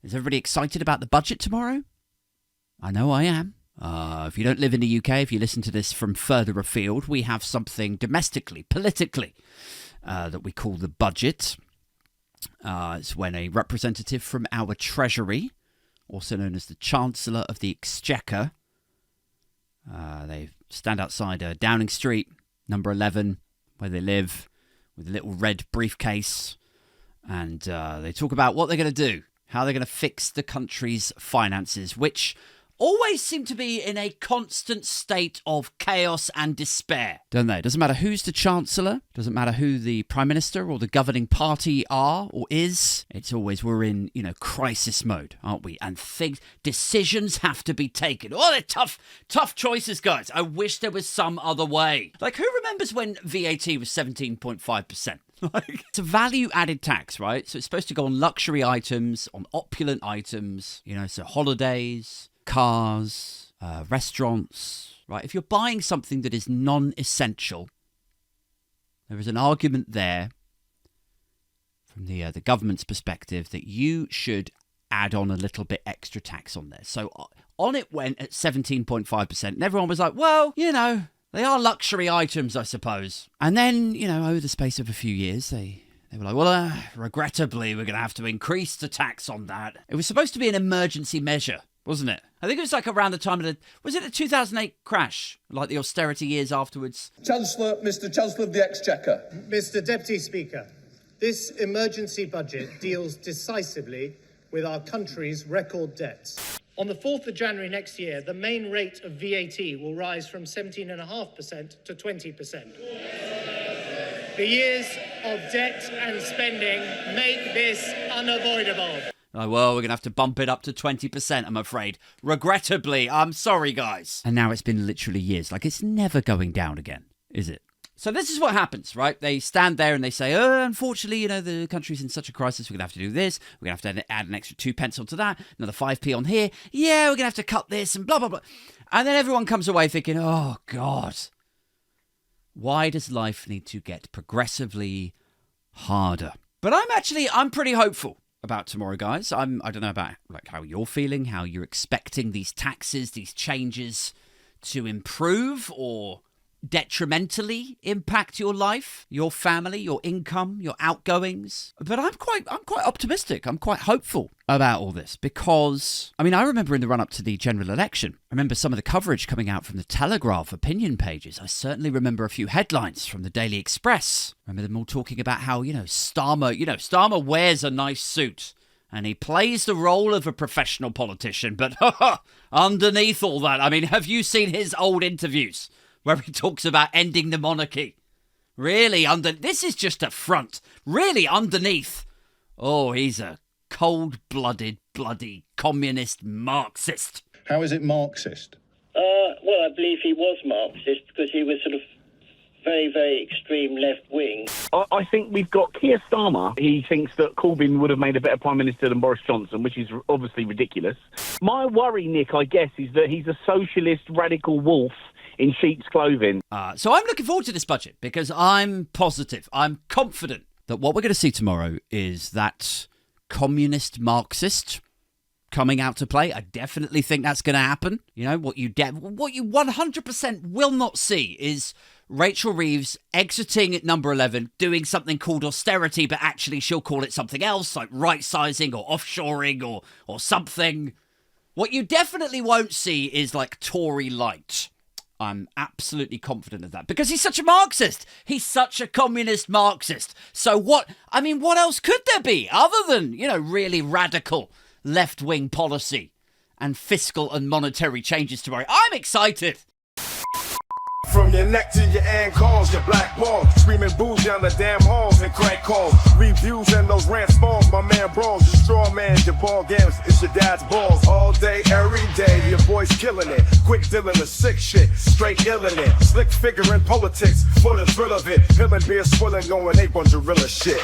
Is everybody excited about the budget tomorrow? I know I am. If you don't live in the UK, if you listen to this from further afield, we have something domestically, politically, that we call the budget. It's when a representative from our Treasury, also known as the Chancellor of the Exchequer, they stand outside Downing Street, number 11, where they live, with a little red briefcase, and they talk about what they're going to do, how they're going to fix the country's finances, which always seem to be in a constant state of chaos and despair, don't they? Doesn't matter who's the Chancellor, doesn't matter who the Prime Minister or the governing party are or is. It's always we're in, crisis mode, aren't we? And decisions have to be taken. Oh, they're tough choices, guys. I wish there was some other way. Like, who remembers when VAT was 17.5%? It's a value-added tax, right? So it's supposed to go on luxury items, on opulent items, so holidays, cars, restaurants, right? If you're buying something that is non-essential, there is an argument there from the government's perspective that you should add on a little bit extra tax on there. So on it went at 17.5%, and everyone was like, well, they are luxury items, I suppose. And then, over the space of a few years, they were like, well, regrettably, we're going to have to increase the tax on that. It was supposed to be an emergency measure, wasn't it? I think it was like around the time of was it the 2008 crash? Like the austerity years afterwards? Mr. Chancellor of the Exchequer. Mr. Deputy Speaker, this emergency budget deals decisively with our country's record debts. On the 4th of January next year, the main rate of VAT will rise from 17.5% to 20%. The years of debt and spending make this unavoidable. Well, we're going to have to bump it up to 20%, I'm afraid. Regrettably, I'm sorry, guys. And now it's been literally years. Like, it's never going down again, is it? So this is what happens, right? They stand there and they say, unfortunately, the country's in such a crisis, we're going to have to do this. We're going to have to add an extra 2p onto that, another 5p on here. Yeah, we're going to have to cut this and blah, blah, blah. And then everyone comes away thinking, oh, God, why does life need to get progressively harder? But I'm pretty hopeful about tomorrow, guys. I don't know about how you're feeling, how you're expecting these taxes, these changes to improve or detrimentally impact your life, your family, your income, your outgoings. But I'm quite optimistic. I'm quite hopeful about all this because, I remember in the run-up to the general election, I remember some of the coverage coming out from the Telegraph opinion pages. I certainly remember a few headlines from the Daily Express. I remember them all talking about how, Starmer wears a nice suit and he plays the role of a professional politician, but underneath all that, have you seen his old interviews where he talks about ending the monarchy? Really, this is just a front. Really, underneath, he's a cold-blooded, bloody communist Marxist. How is it Marxist? Well, I believe he was Marxist because he was sort of very, very extreme left-wing. I think we've got Keir Starmer. He thinks that Corbyn would have made a better Prime Minister than Boris Johnson, which is obviously ridiculous. My worry, Nick, I guess, is that he's a socialist radical wolf in sheep's clothing. So I'm looking forward to this budget because I'm positive, I'm confident that what we're going to see tomorrow is that communist Marxist coming out to play. I definitely think that's going to happen. What you 100% will not see is Rachel Reeves exiting at number 11, doing something called austerity, but actually she'll call it something else, like right-sizing or offshoring or something. What you definitely won't see is like Tory light. I'm absolutely confident of that because he's such a Marxist. He's such a communist Marxist. So what else could there be other than, really radical left-wing policy and fiscal and monetary changes tomorrow? I'm excited. From your neck to your ankles, your black ball, screaming booze down the damn halls and crack calls. Reviews and those rants falls, my man brawls. Your straw man, your ball games, it's your dad's balls. All day, every day, your boy's killing it. Quick dealing the sick shit, straight illin' it. Slick figure in politics, for the thrill of it. Pillin' beer, swillin', going ape on gorilla shit.